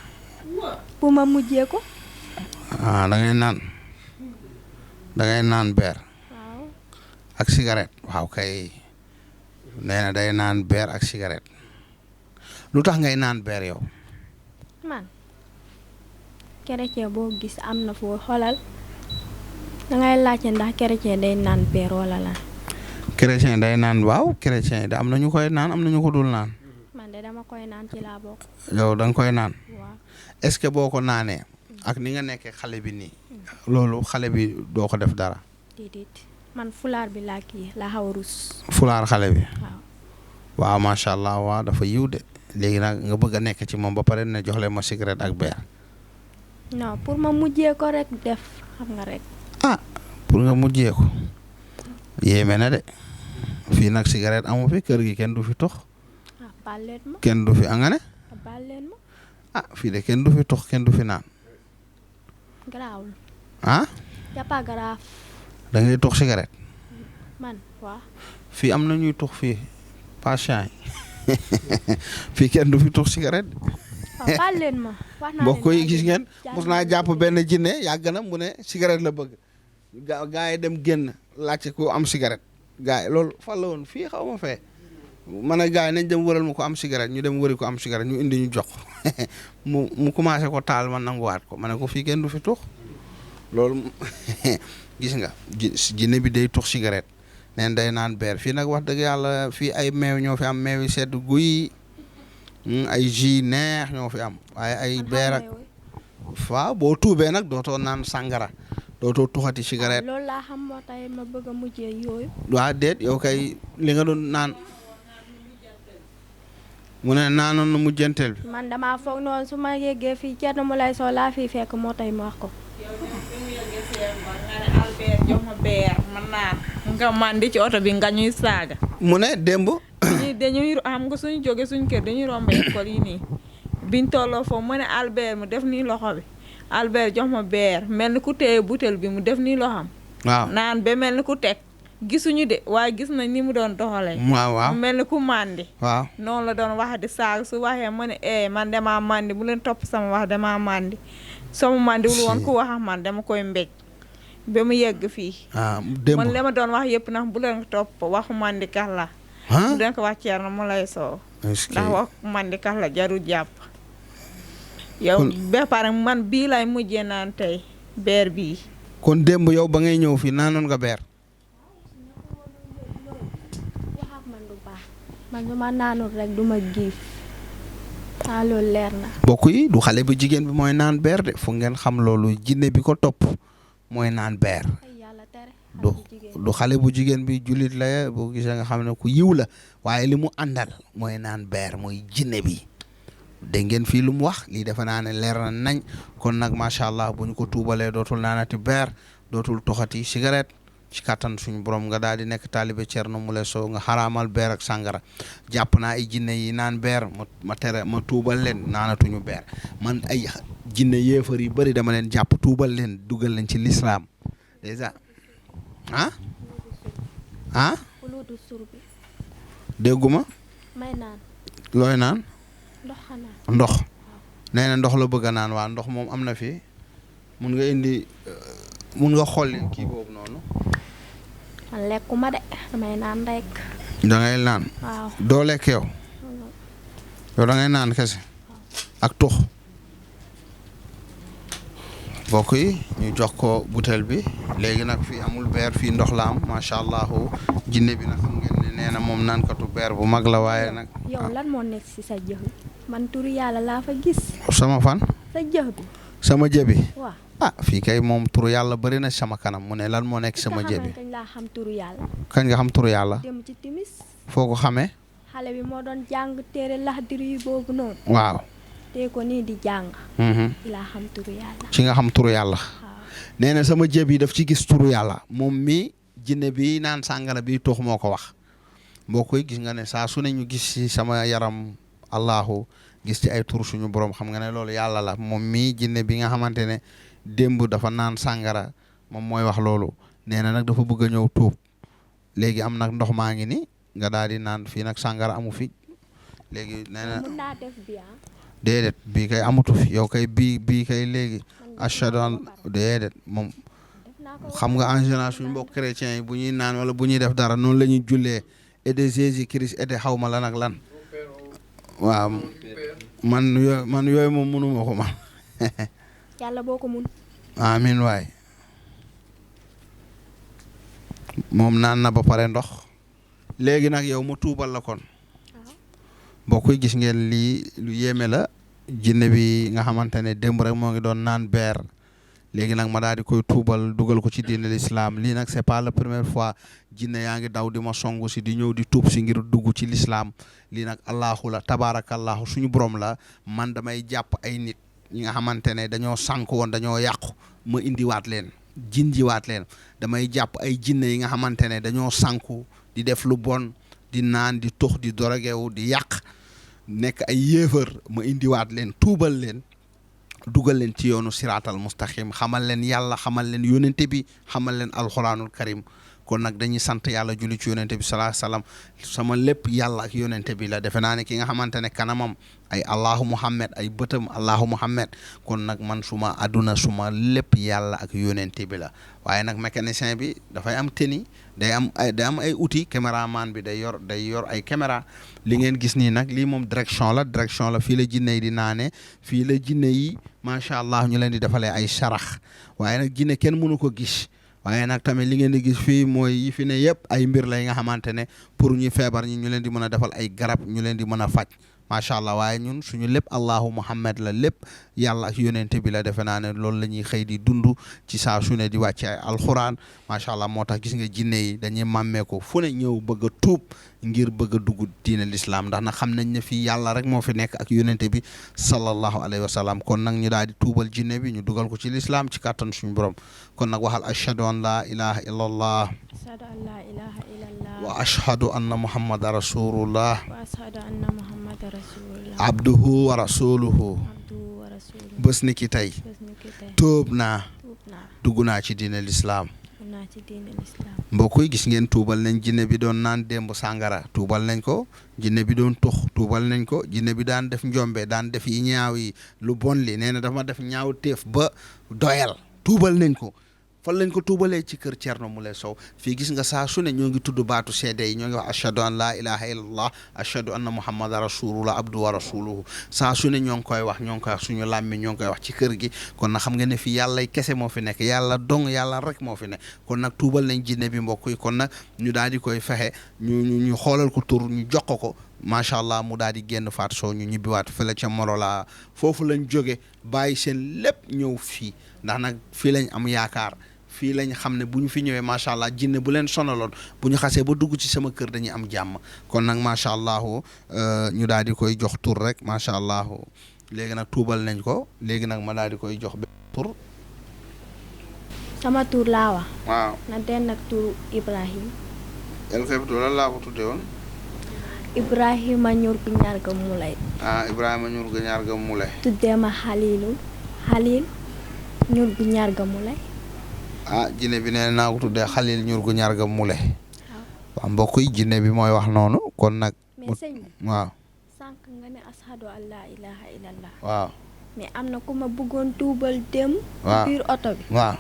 pour ma mujjee ko. da ngay naan beer. waaw. ak cigarette waaw kay nee na day naan beer ak cigarette lu tax ngay naan beer yow. man chrétien boo gis am na foo xoolal dangay laajte ndax chrétien day naan beer wala la. chrétien day naan waaw chrétien da am na ñu koy naan am na ñu ko dul naan. man de dama koy naan ci laa bokk. yow da nga koy naan. waaw. est-ce que boo ko naanee ak ni nga nekkee xale bi nii loolu xale bi doo ko def dara. déedéet man fulaar bi laa kii la xaw a rus. fulaar xale bi. waaw. waaw macha allah waaw dafa yiw de léegi nag nga bëgg a nekk ci moom ba pare ne jox leen ma cigarette ak beer. non pour ma mujjee ko rek def xam nga rek. pour nga mujjee ko yéeme na de fii nag cigarette amu fi kër gi kenn du fi tox. baal leen ma. kenn du fi angane. baal leen ma. fii de kenn du fi tox kenn du fi naan. garaawul. y a pas grave. da ngay tox cigarette. man waaw. fii am na ñuy tox fii patient yi fii kenn du fi tox cigarette. baal leen ma. wax naa mbokk yi gis ngeen mos naa jàpp benn jinne yàgg na mu ne cigarette la bëgg gaa yi dem génn laajte ku am cigarette gaa yi loolu fan la woon fii xaw ma fee man a gaa yi nañ dem wëral ma ko am cigarette ñu dem wëri ko am cigarette ñu indi ñu jox mu commencé ko taal man nanguwaat ko ma ne ko fii kenn du fi tux loolu gis nga jinne bi day tux cigarette neen day naan beer fii nag wax dëgg yàlla fii ay meew ñoo fi am meew yi sedd guy ay jus neex ñoo fi am waaye ay beer ak waaw boo tuubee nag dootoo naan sàngara dootoo tuxati cigarette. loolu laa xam moo tax ma bëgg a mujjee yooyu. waa déet yow kay li nga doon naan mu ne naanoon na mujjanteel bi. man damaa foog noonu su ma yeggee fii Thierno Moulay Sow laa fii fekk moo tax ma wax ko. Albert jox ma beer ma naan nga man di ci oto bi nga ñuy saaga. mu ne démb. dañuy xam nga suñu jóge suñu kër dañuy romb école yi nii biñ tolloo foofu mu ne Albert mu def nii loxo bi Albert jox ma beer mel ni ku téye butéel bi mu def nii loxam. waaw naan ba mel ni ku teg gisuñu de waaye gis nañ ni mu doon doxalee. waaw mu mel ni ku màndi. waaw noonu la doon wax di saaga su waxee mu ne man damaa màndi bu leen topp sama wax damaa màndi sama màndiwul woon ku wax man dama koy mbéj ba mu yegg fii. démb man li ma doon wax yëpp ndax bu leen topp waxu màndi kax la. mu den ko wax Thierno Moulay Sow. ndax wax màndi kax la jarul jàpp. yow ba pare man bii lay mujjee naan tey beer bii. kon démb yow ba ngay ñëw fii naanoon nga beer. wax ak man du baax man su ma naanul rek du ma giif. loolu leer na. mbokk yi du xale bu jigéen bi mooy naan beer de fu ngeen xam loolu jinne bi ko topp mooy naan beer. yàlla tere. du xale bu jigéen bi jullit la boo gisee nga xam ne ku yiw la waaye li mu àndal mooy naan beer mooy jinne bi. dégg ngeen fii lu mu wax lii defe naa ne leer na nañ kon nag macha allah bu ñu ko tuubalee dootul naanati beer dootul toxati cigarette ci kattan suñu borom nga daal di nekk taalibe Thierno Moulay Sow nga xaraamal beer ak sàngara jàpp naa ay jinne yi naan beer ma tere ma tuubal leen naanatuñu beer man ay jinne yéefar yu bëri dama leen jàpp tuubal leen dugal leen ci lislaam déjà uluudu sur bi. dégguma. may naan. looy naan. ndox xanaa. ndox nee na ndox la bëgg a naan waa ndox moom am na fi mun nga indi mun nga xolli kii boobu noonu. man lekkuma de damay naan rek. da ngay naan. waaw doo lekk yow. yow da ngay naan kese. ak tux. mbokk yi ñu jox ko butel bi léegi nag fii amul beer fii ndox la am macha allah jinne bi nag xam ngeen ne nee na moom naankatu beer bu mag la waaye nag. yow lan moo nekk ci sa jëf bi man turu yàlla laa fa gis. sama fan. sa jëf bi. sama jëbi. waaw ah fii kay moom turu yàlla bëri na sama kanam mu ne lan moo nekk sama jébi. kañ laa xam turu yàlla. kañ nga xam turu yàlla. dem ci timis. foo ko xamee. xale bi moo doon jàng téere Laxdari yi boobu noonu. waaw. tee ko nii di jàng. ci laa xam turu yàlla. ci nga xam turu yàlla. nee na sama jébi daf ci gis turu yàlla moom mi jinne bi naan sàngara bi tux moo ko wax. boo koy gis nga ne saa su ne ñu gis ci sama yaram allahu gis ci ay tur suñu borom xam nga ne loolu yàlla la moom mii jinne bi nga xamante ne démb dafa naan sàngara moom mooy wax loolu nee na nag dafa bëgg a ñëw tuub léegi am nag ndox maa ngi ni nga daal di naan fii nag sàngara amu fi léegi nee na mën naa def bien. déedéet bii kay amatu fi yow kay bii kay léegi ashhadu an déedéet moom xam nga en général suñu mbokk chrétiens yi bu ñuy naan wala bu ñuy def dara noonu la ñuy jullee et de Jésus Christ et de xawma lan ak lan waaw man yooyu moom mënuma ko man yàlla boo ko mun. amin waay moom naan na ba pare ndox léegi nag yow ma tuubal la kon boo koy gis ngeen lii lu yéeme la jinne bi nga xamante ne démb rek moo ngi doon naan beer léegi nag ma daal di koy tuubal dugal ko ci diine l'islam lii nag c'est pas la première fois jinne yaa ngi daw di ma songu si di ñëw di tuub si ngir dugg ci l'islam lii nag allahu la tabaarakallahu suñu borom la man damay jàpp ay nit ñi nga xamante ne dañoo sànk woon dañoo yàqu ma indiwaat leen jinjiwaat leen damay jàpp ay jinne yi nga xamante ne dañoo sànku di def lu bon di naan di tux di dorogewu di yàq nekk ay yéefar ma indiwaat leen tuubal leen dugal leen ci yoonu siraatal mustaqim xamal leen yàlla xamal leen yónente bi xamal leen alxuraanul karim kon nag dañuy sant yàlla julli ci yónente bi salaa salaam sama lépp yàlla ak yónente bi la defe naa ne ki nga xamante ne kanamam ay allahu muhammad ay bëtam allahu muhammad kon nag man suma àdduna suma lépp yàlla ak yónente bi la waaye nag mécanicien bi dafay am tenue day am ay outils caméraman bi day yor ay caméra li ngeen gis nii nag lii moom direction la fii la jinne yi di naane fii la jinne yi macha allah ñu leen di defalee ay sarax waaye nag jinne kenn mënu ko gis waaye nag tamit li ngeen di gis fii mooy yi fi ne yëpp ay mbir la yi nga xamante ne pour ñu feebar ñi ñu leen di mën a defal ay garab ñu leen di mën a faj macha allah waaye ñun suñu lépp allahu muhammad la lépp yàlla ak yonente bi la defe naa ne loolu la ñuy xëy di dund ci saa su ne di wàcce ay alxuraan macha allah moo tax gis nga jinne yi dañuy màmmee ko fu ne ñëw bëgg a tuub ngir bëgg a dugg diine l'islam ndax nag xam nañ ne fii yàlla rek moo fi nekk ak yonente bi sallallahu alayhi wa sallam kon nag ñu daal di tuubal jinne bi ñu dugal ko ci l'islam ci kàttan suñu borom kon nag waxal ashhadu an la ilaha illa allah ashhadu an la ilaha illallah wa ashhadu anna muhammadan rasulullah wa ashhadu anna muhammadan rasulullah abduhu wa rasuluhu abduhu wa rasuluhu bés ni ki tey bés ni ki tey tuub naa tuub naa dugg naa ci diine l'islam dugg naa ci diine l'islam mbokk yi gis ngeen tuubal nañ jinne bi doon naan démb sàngara tuubal nañ ko jinne bi doon tux tuubal nañ ko jinne bi daan def njombe daan def yi ñaaw yi lu bon li nee na dafa def ñaaw téef ba doyal tuubal nañ ko fan lañ ko tuubalee ci kër Thierno Moule Sow fii gis nga saa su ne ñoo ngi tudd baatu seede yi ñoo ngi wax ashhadu an la ilaha illallah ashhadu anna muhammadan rasulullah abdu wa rasuluhu saa su ne ñoo ngi koy wax suñu làmmi ñoo ngi koy wax ci kër gi kon nag xam nga ne fii yàlla kese moo fi nekk yàlla dong yàlla rek moo fi nekk kon nag tuubal nañ jinne bi mbokk yi kon nag ñu daal di koy fexe ñu xoolal ko tur ñu jox ko macha allah mu daal di génn Fatou Sow ñu ñibbiwaat fële ca Morola foofu lañ jóge bàyyi seen lépp ñëw fii ndax nag fii lañ am yaakaar fii lañ xam ne bu ñu fi ñëwee macha allah jinne bu leen sonaloon bu ñu xasee ba dugg ci sama kër dañuy am jàmm kon nag macha allah ñu daal di koy jox tur rek macha allah léegi nag tuubal nañ ko léegi nag ma daal di koy jox benn tur. sama tur laa wax. waaw na den ak turu Ibrahima. El Capito lan laa ko tuddee woon. Ibrahima ñur gu ñaar ga mulay. Ibrahima ñur gu ñaar ga mulay. tuddee ma Xalil ñur gu ñaar ga mulay. jinne bi nee naa ko tuddee Xalil ñur gu ñaar ga mule waaw mbokk yi jinne bi mooy wax noonu kon nag mais sëñ bi waaw sànq nga ne ashhadu an la ilaha illallah waaw mais am na ku ma bëggoon tuubal dem waaw biir oto bi waaw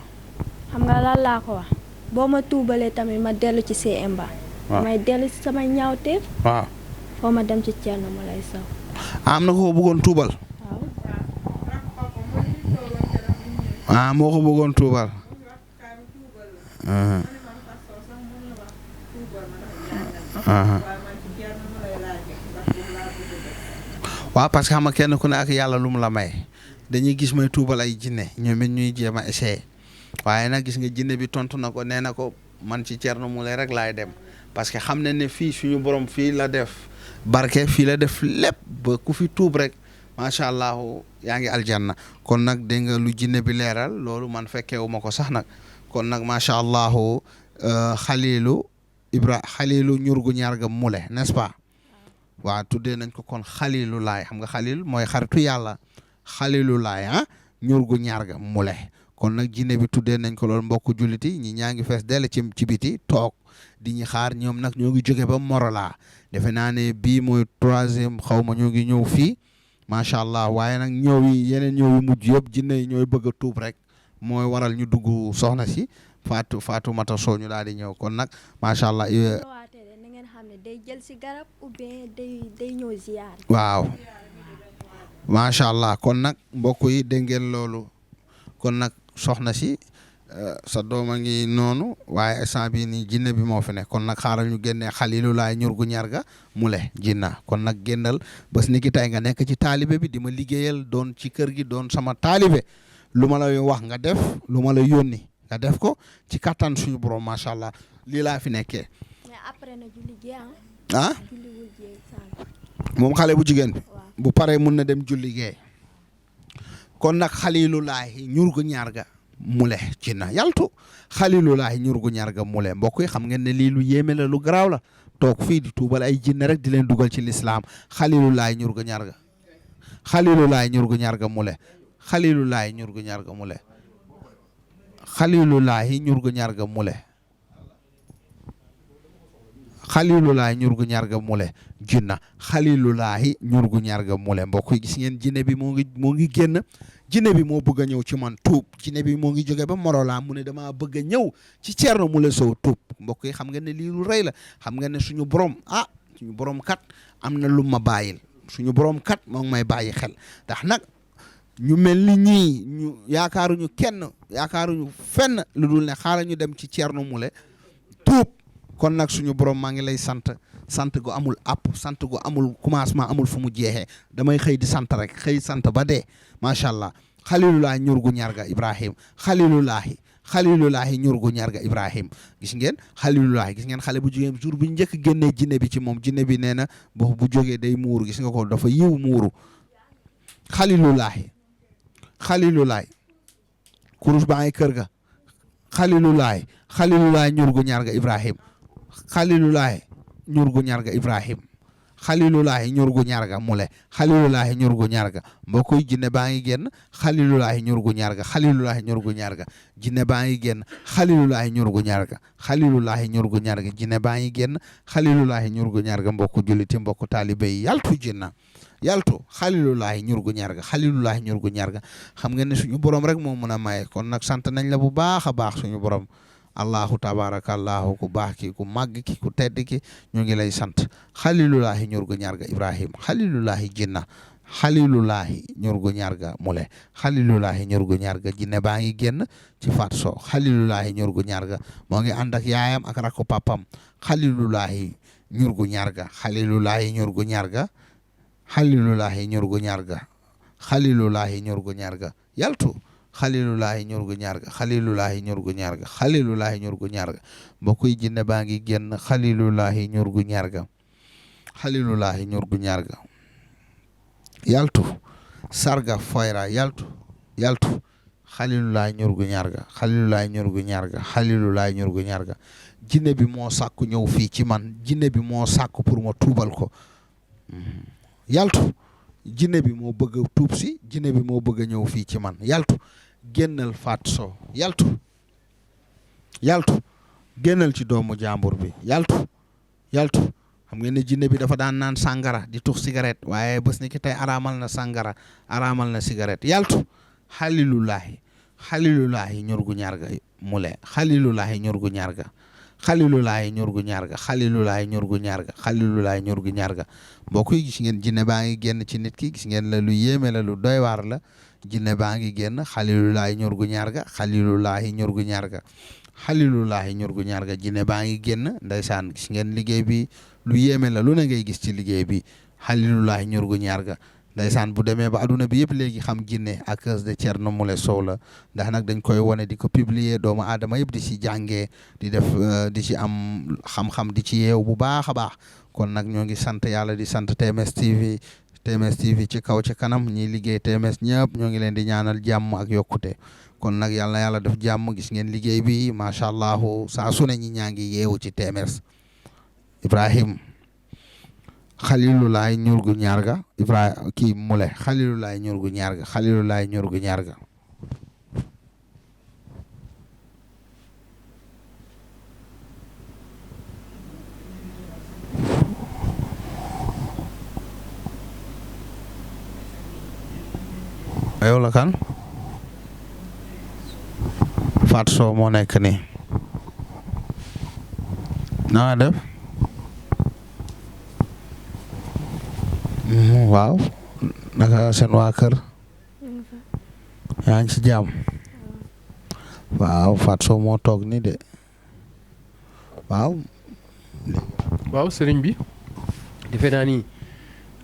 xam nga lan laa ko wax boo ma tuubalee tamit ma dellu ci CM ba may dellu ci sama ñaawteef waaw foo ma dem ci Thierno Moule Sow am na ko bëggoon tuubal moo ko bëggoon tuubal waaw parce que xam nga kenn ku ne ak yàlla lu mu la may dañuy gis may tuubal ay jinne ñoom it ñuy jéem a essayer waaye nag gis nga jinne bi tontu na ko nee na ko man ci Thierno Moule rek laay dem parce que xam na ne fii suñu borom fii la def barke fii la def lépp ba ku fi tuub rek macha allah yaa ngi aljanna kon nag dégg nga lu jinne bi leeral loolu man fekkeewu ma ko sax nag kon nag macha allah xalilu xalilu ñurgu ñaarga mule n'est-ce pas waaw tuddee nañ ko kon xalilu laay xam nga xalil mooy xaritu yàlla xalilu laay ñurgu ñaarga mule kon nag jinne bi tuddee nañ ko loolu mbokku julliti ñi ñaa ngi fees dell ci biti toog di ñu xaar ñoom nag ñoo ngi jóge ba Morola defe naa ne bii mooy 3e xaw ma ñoo ngi ñëw fii macha allah waaye nag ñëw yi yeneen ñëw yu mujj yëpp jinne yi ñooy bëgg a tuub rek mooy waral ñu dugg soxna si Fatou Mata Sow ñu daal di ñëw kon nag macha allah. na ngeen xam ne day jël si garab ou bien day ñëw ziar. waaw macha allah kon nag mbokk yi dégg ngeen loolu kon nag soxna si sa doom a ngi noonu waaye instant bii nii jinne bi moo fi ne kon nag xaaral ñu génnee xalilu laay ñurgu ñarga mu le jinna kon nag génnal bés ni ki tey nga nekk ci taalibe bi di ma liggéeyal doon ci kër gi doon sama taalibe lu ma lay wax nga def lu ma la yónni nga def ko ci kattan suñu borom macha allah lii laa fi nekkee. mais après na julli gee julliwul gee moom xale bu jigéen bi. bu paree mun na dem julli gee kon nag xalilu laay ñurgu ñarga mule ci na yaltu xalilulaahi ñurgu ñarga mule mbokk yi xam ngeen ne lii lu yéeme la lu garaaw la toog fii di tuubal ay jinne rek di leen dugal ci lislaam xalilulaahi ñurgu ñarga xalilulaahi ñurgu ñarga mule xalilulaahi ñurgu ñarga mule xalilulaahi ñurgu ñarga mule xalilulaahi ñurgu ñarga mule jinna xalilulaahi ñurgu ñarga mule mbokk yi gis ngeen jinne bi moo ngi génn jinne bi moo bëgg a ñëw ci man tuub jinne bi moo ngi jóge ba Morola mu ne damaa bëgg a ñëw ci Thierno Moule Sow tuub mbokk yi xam nga ne lii lu rëy la xam nga ne suñu borom suñu borom kat am na lu ma bàyyil suñu borom kat moo ngi may bàyyi xel ndax nag ñu mel ni ñii ñu yaakaaruñu fenn lu dul ne xaaral ñu dem ci Thierno Moule tuub kon nag suñu borom maa ngi lay sant gu amul app sant gu amul commencement amul fu mu jeexee damay xëy di sant rek xëy sant ba dee macha allah xalilulaahi ñurgu ñarga Ibrahim xalilulaahi ñurgu ñarga Ibrahim gis ngeen xalilulaahi gis ngeen xale bu jigéen jour bu njëkk génnee jinne bi ci moom jinne bi nee na bu jógee day muuru gis nga ko dafa yiw muuru xalilulaahi kurus baa ngi kër ga xalilulaahi ñurgu ñarga Ibrahim xalilulaahi ñurgu ñarga Ibrahim xalilulaahi ñurgu ñarga mule xalilulaahi ñurgu ñarga mbokk yi jinne baa ngi génn xalilulaahi ñurgu ñarga xalilulaahi ñurgu ñarga jinne baa ngi génn xalilulaahi ñurgu ñarga xalilulaahi ñurgu ñarga jinne baa ngi génn xalilulaahi ñurgu ñarga mbokku julliti mbokku taalibe yi yaltu jinna yaltu xalilulaahi ñurgu ñarga xalilulaahi ñurgu ñarga xam nga ne suñu borom rek moo mën a maye kon nag sant nañ la bu baax a baax suñu borom allahu tabarakallahu ku baax ki ku màgg ki ku tedd ki ñu ngi lay sant xalilulaahi ñurgu ñarga Ibrahim xalilulaahi jinna xalilulaahi ñurgu ñarga mule xalilulaahi ñurgu ñarga jinne baa ngi génn ci Fatou Sow xalilulaahi ñurgu ñarga moo ngi ànd ak yaayam ak rakku papam xalilulaahi ñurgu ñarga xalilulaahi ñurgu ñarga xalilulaahi ñurgu ñarga xalilulaahi ñurgu ñarga yaltu xalilulaahi ñurgu ñarga xalilulaahi ñurgu ñarga xalilulaahi ñurgu ñarga mbokk yi jinne baa ngi génn xalilulaahi ñurgu ñarga xalilulaahi ñurgu ñarga yaltu sarga foyra yaltu xalilulaahi ñurgu ñarga xalilulaahi ñurgu ñarga xalilulaahi ñurgu ñarga jinne bi moo sàkku ñëw fii ci man jinne bi moo sàkku pour ma tuubal ko yaltu jinne bi moo bëgg a tuub si jinne bi moo bëgg a ñëw fii ci man yaltu génnal Fatou Sow yaltu génnal ci doomu jàmbur bi yaltu xam ngeen ne jinne bi dafa daan naan sàngara di tux cigarette waaye bés ni ki tey araamal na sàngara araamal na cigarette yaltu xalilulaahi ñurgu ñarga mule xalilulaahi ñurgu ñarga xalilulaahi ñurgu ñarga xalilulaahi ñurgu ñarga xalilulaahi ñurgu ñarga mbokk yi gis ngeen jinne baa ngi génn ci nit ki gis ngeen la lu yéeme la lu doy waar la jinne baa ngi génn xalilulaahi ñurgu ñarga xalilulaahi ñurgu ñarga xalilulaahi ñurgu ñarga jinne baa ngi génn ndeysaan gis ngeen liggéey bi lu yéeme la lu ne ngay gis ci liggéey bi xalilulaahi ñurgu ñarga ndeysaan bu demee ba aduna bi yëpp léegi xam jinne à cause de Thierno Moule Sow la ndax nag dañ koy wane di ko publier doomu aadama yëpp di ci jàngee di def di ci am xam-xam di ci yeew bu baax a baax kon nag ñoo ngi sant yàlla di sant TMS TV ci kaw ci kanam ñiy liggéey TMS ñëpp ñoo ngi leen di ñaanal jàmm ak yokkute kon nag yàlla na yàlla def jàmm gis ngeen liggéey bi macha allah saa su ne ñi ñaa ngi yeewu ci TMS. Ibrahim Xalilulaay ñurgu ñaarga Ibrahim kii Moule Xalilulaay ñurgu ñaarga Xalilulaay ñurgu ñaarga yow la kan Fatou Sow moo nekk nii na nga def waaw naka seen waa kër yaa ngi ci jàmm waaw Fatou Sow moo toog ni de waaw sëriñ bi defe naa ni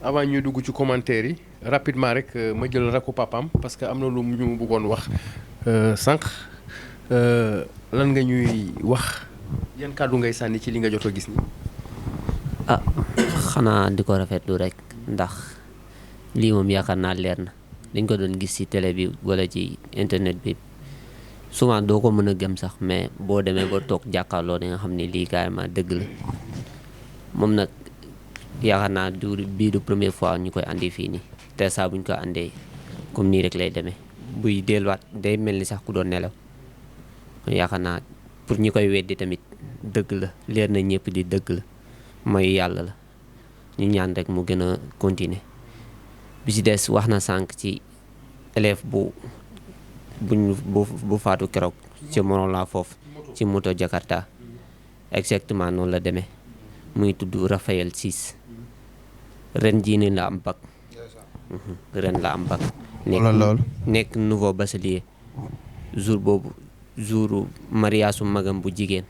avant ñuy dugg ci commentaire yi rapidement rek ma jël rakku papaam parce que am na lu ñu bëggoon wax sànq lan nga ñuy wax yan kàddu ngay sànni ci li nga jot a gis ni xanaa di ko rafetlu rek ndax lii moom yaakaar naa leer na dañ ko doon gis ci télé bi wala ci internet bi souvent doo ko mën a gëm sax mais boo demee ba toog jàkkaarloo di nga xam ne lii carrément dëgg la moom nag yaakaar naa bii du première fois ñu koy andi fii nii te saa buñ ko andee comme nii rek lay demee buy delluwaat day mel ni sax ku doon nelaw yaakaar naa pour ñi koy weddi tamit dëgg la leer na ñëpp di dëgg la mooy yàlla la ñu ñaan rek mu gën a continuer bi ci des wax na sànq ci élève bu faatu keroog ci Morolan foofu ci moto Jakarta exactement noonu la demee muy tudd Raphaël Ciss ren jii nii la am bac ren la am bac nekk nouveau bachelier jour boobu jouru mariage magam bu jigéen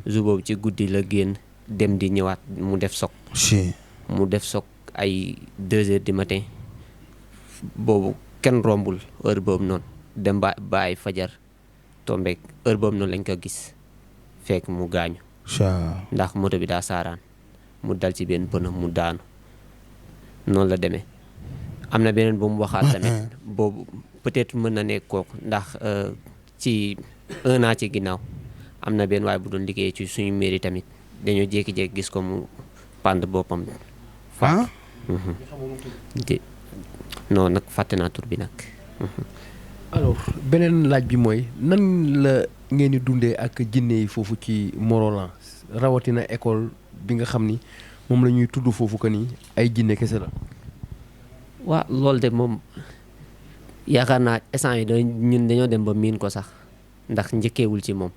jour boobu ci guddi la génn dem di ñëwaat mu def soog ay 2 heures du matin boobu kenn rombul heure boobu noonu dem ba ay fajar tombeek heure boobu noonu lañ ko gis fekk mu gaañu ndax moto bi daa saaraan mu dal ci benn pënë mu daanu noonu la demee am na beneen bu mu waxaat tamit boobu peut-être mën na nekk kooku ndax ci 1 an ci ginnaaw am na benn waaye bu doon liggéey ci suñu mairie tamit dañoo jékki-jékki gis ko mu pand boppam faat non nag fàtte naa tur bi nag alors beneen laaj bi mooy nan la ngeen di dundee ak jinne yi foofu ci Morolan rawatina école bi nga xam ni moom la ñuy tudd foofu que ni ay jinne kese la waaw loolu de moom yaakaar naa instant yi ñun dañoo dem ba miin ko sax ndax njëkkeewul ci moom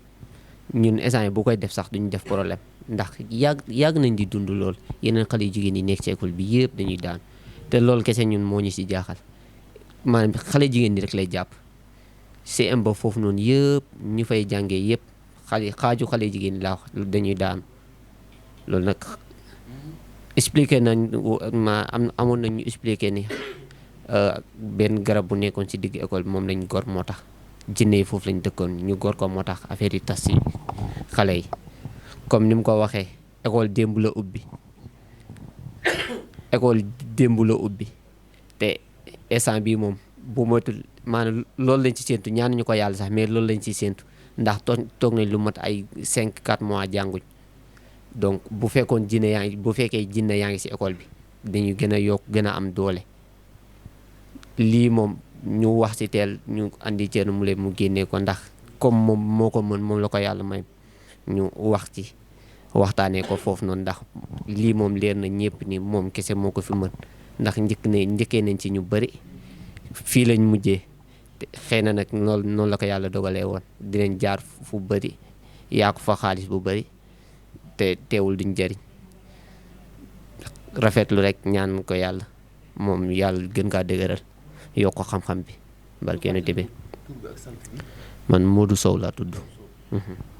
ñun instant yi bu koy def sax duñu def problème ndax yàgg nañ di dund lool yeneen xale yu jigéen yi nekk ci école bi yëpp dañuy daan te loolu kese ñun moo ñu si jaaxal maanaam xale jigéen ñi rek lay jàpp CM ba foofu noonu yëpp ñu fay jàngee yëpp xaaju xale jigéen ñi laa wax dañuy daan loolu nag expliqué nañ amoon nañ ñu expliqué ni benn garab bu nekkoon ci digg école bi moom lañ gor moo tax jinne yi foofu lañ dëkkoon ñu gor ko moo tax affaire yi tas ci xale yi comme ni mu ko waxee école démb la ubbi te instant bii moom bu moytul maanaam loolu lañ ci séentu ñaan ñu ko yàlla sax mais loolu lañ ci séentu ndax toog nañ lu mat ay 5-4 mois jànguñ donc bu fekkee jinne yaa ngi ci école bi dañuy gën a yokk gën a am doole lii moom ñu wax ci teel ñu andi Thierno Moule mu génnee ko ndax comme moom moo ko mën moom la ko yàlla may ñu wax ci waxtaanee ko foofu noonu ndax lii moom leer na ñëpp ni moom kese moo ko fi mën ndax njëkkee nañ ci ñu bëri fii lañ mujjee xëy na nag noonu la ko yàlla dogalee woon dinañ jaar fu bëri yaa ko fa xaalis bu bëri te teewul duñ jëriñ rafetlu rek ñaan ko yàlla moom yàlla gën kaa dëgëral yokk ko xam-xam bi barke Yonent bi man Modou Sow laa tudd.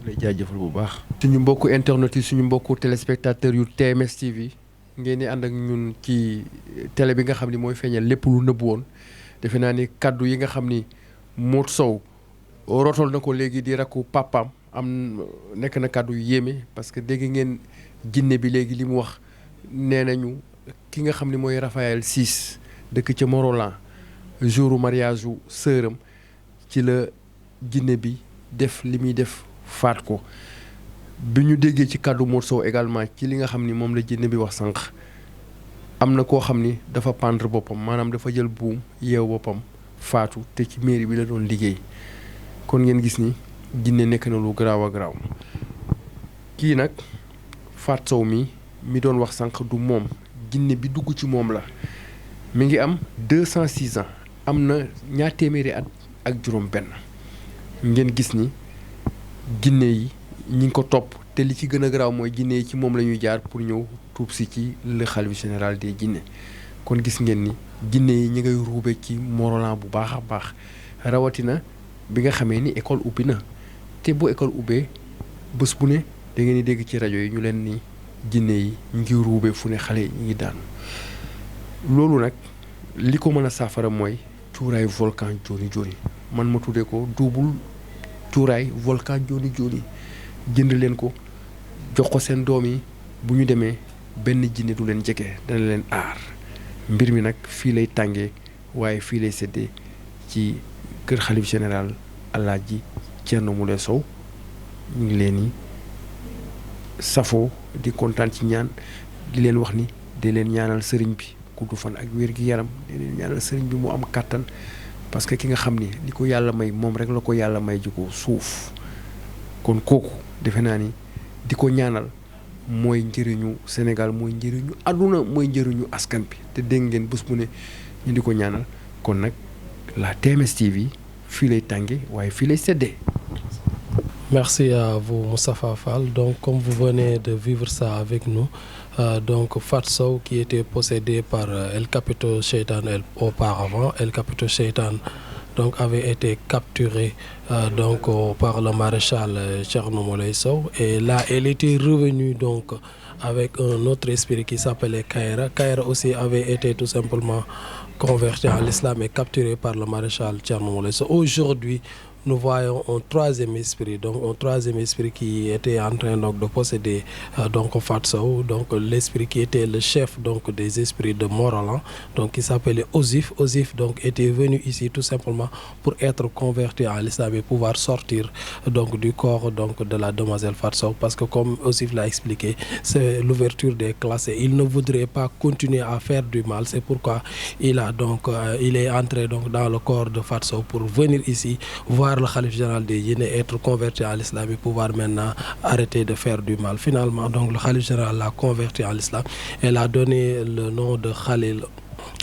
lay jaajëfal bu baax. suñu mbokku internet yi suñu mbokku téléspectateurs yu TMS TV ngeen di ànd ak ñun ci télé bi nga xam ni mooy feeñal lépp lu nëbb woon defe naa ni kaddu yi nga xam ni Modou Sow rotal na ko léegi di rakku papaam nekk na kaddu yu yéeme parce que dégg ngeen jinne bi léegi li mu wax nee nañu ki nga xam ni mooy Raphaël Ciss dëkk ca Morolan jouru mariage u sëram ci la jinne bi def li muy def faat ko bi ñu déggee ci kàddu Modou Sow également ci li nga xam ni moom la jinne bi wax sànq am na koo xam ni dafa pendre boppam maanaam dafa jël buum yeew boppam faatu te ci mairie bi la doon liggéey kon ngeen gis ni jinne nekk na lu garaaw a garaaw kii nag Fatou Sow mi doon wax sànq du moom jinne bi dugg ci moom la mi ngi am 206 ans am na ñaar téeméeri at ak juróom benn ngeen gis ni jinne yi ñi ngi ko topp te li ci gën a garaaw mooy jinne yi ci moom la ñuy jaar pour ñëw tuub si ci le khalife général des jinne kon gis ngeen ni jinne yi ñi ngay ruube ci Morolan bu baax a baax rawatina bi nga xamee ni école ubbi na te bu école ubbee bés bu ne da ngeen di dégg ci rajo yi ñu leen ni jinne yi ñu ngi ruube fu ne xale yi ñu ngi daanu loolu nag li ko mën a saafara mooy cuuraay volcan joni joni man ma tuddee ko duubul cuuraay volcan joni joni jënd leen ko jox ko seen doom yi bu ñu demee benn jinne du leen jege dana leen aar mbir mi nag fii lay tàngee waaye fii lay séddee ci kër xalif général Alaaji Thierno Moule Sow ñu ngi leen ni safoo di kontaan ci ñaan di leen wax ni di leen ñaanal sëriñ bi gudd fan ak wér gi yaram di leen ñaanal sëriñ bi mu am kàttan parce que ki nga xam ni li ko yàlla may moom rek la ko yàlla may ji ko suuf kon kooku defe naa ni di ko ñaanal mooy njëriñu Sénégal mooy njëriñu àdduna mooy njëriñu askan bi te dégg ngeen bés bu ne ñu di ko ñaanal kon nag la TMS TV fii lay tànge waaye fii lay seddee. Merci à vous Moustapha Fall. Donc comme vous venez de vivre ça avec nous, donc Fatou Sow qui était possédé par El Capito Shaitan auparavant, El Capito Shaitan donc avait été capturé donc par le maréchal Thierno Moule Sow et là elle était revenue donc avec un autre esprit qui s'appelait Kaïra. Kaïra aussi avait été tout simplement converti à l'islam et capturé par le maréchal Thierno Moule Sow. Aujourd'hui, nous voyons un troisième esprit, donc un troisième esprit qui était en train donc de posséder donc Fatou Sow, donc l'esprit qui était le chef donc des esprits de Morolan, donc qui s'appelait Osif. Osif donc était venu ici tout simplement pour être converti à l'islam et pouvoir sortir donc du corps donc de la demoiselle Fatou Sow, parce que comme Osif l'a expliqué, c'est l'ouverture des classes et il ne voudrait pas continuer à faire du mal. C'est pourquoi il est entré donc dans le corps de Fatou Sow pour venir ici voir le khalife général des jinne, être converti à l'islam et pouvoir maintenant arrêter de faire du mal. Finalement, donc le khalife général l'a converti à l'islam et l'a donné le nom de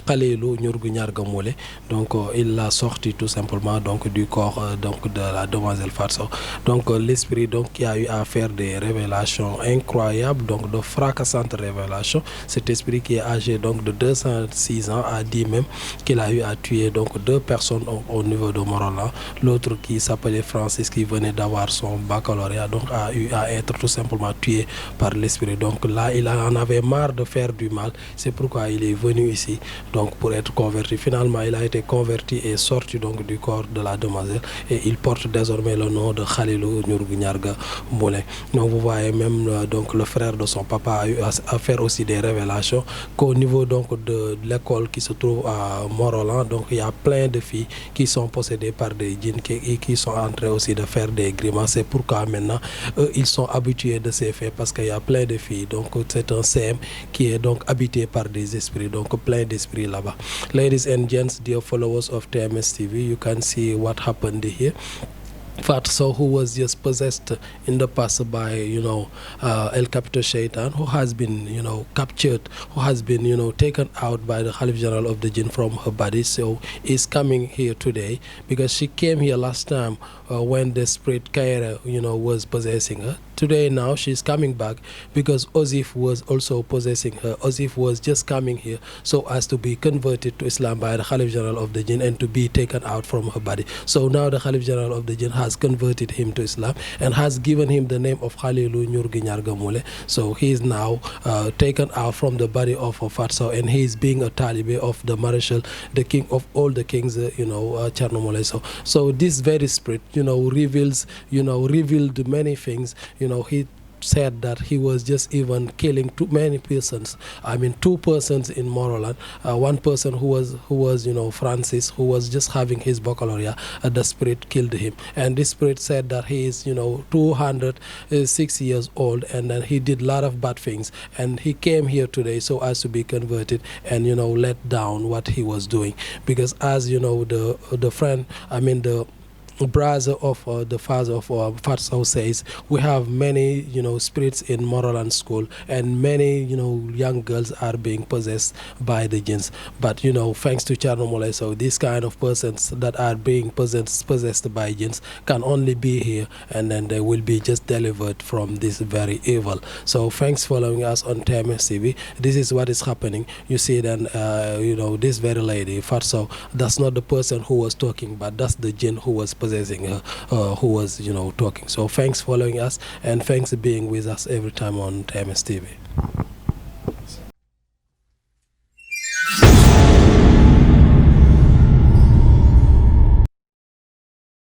Khalilou Nyourgou Nyarga Moule. Donc il l'a sorti tout simplement donc du corps donc de la demoiselle Fatou Sow. Donc l'esprit donc qui a eu à faire des révélations incroyables, donc de fracassantes révélations. Cet esprit qui est âgé donc de 206 ans a dit même qu'il a eu à tuer donc 2 personnes au niveau de Morolan. L'autre qui s'appelait Francis qui venait d'avoir son baccalauréat donc a eu à être tout simplement tué par l'esprit. Donc là il en avait marre de faire du mal. C'est pourquoi il est venu ici donc pour être converti. Finalement, il a été converti et sorti donc du corps de la demoiselle et il porte désormais le nom de Khalilou Nyourgou Nyarga Moule. Donc vous voyez même donc le frère de son papa a eu à faire aussi des révélations qu'au niveau donc de l'école qui se trouve à Morolan, donc il y a plein de filles qui sont possédées par des djinns et qui sont en train aussi de faire des grimaces. C'est pourquoi maintenant eux, ils sont habitués de ces faits parce qu'il y a plein de filles. Donc c'est un CM qui est donc habité par des esprits, donc plein d'esprits là-bas. Ladies and gents, dear followers of TMS TV, you can see what happened here. Fatou Sow, who was just possessed in the past by, El Capito Shaitan, who has been, captured, who has been, taken out by the Khalif General of the Jinn from her body. So is coming here today because she came here last time when the spirit Kaira, was possessing her. today now she's coming back because Osif was also possessing her. Osif was just coming here so as to be converted to Islam by the Khalif General of the Jinn and to be taken out from her body. So now the Khalif General of the Jinn has converted him to Islam and has given him the name of Khalilu Nyurgi Nyargamule. So he is now taken out from the body of Fatso, and he is being a Taliban of the Marshal, the king of all the kings, Chernomole. So this very spirit, revealed many things. He said that he was just even killing too many persons. I mean, 2 persons in Morolan. One person who was Francis, who was just having his baccalaureate. The spirit killed him, and this spirit said that he is 206 years old, and then he did a lot of bad things, and he came here today so as to be converted and let down what he was doing, because as the friend, I mean the brother of the father of Fatso says, we have many spirits in Morolan school, and many young girls are being possessed by the jinns. But thanks to Chernomole, so these kind of persons that are being possessed by jinns can only be here, and then they will be just delivered from this very evil. So thanks for following us on TMS TV. This is what is happening. You see then this very lady Fatso, that's not the person who was talking, but that's the jinn who was possessing her, who was talking. So thanks for following us, and thanks for being with us every time on TMS TV.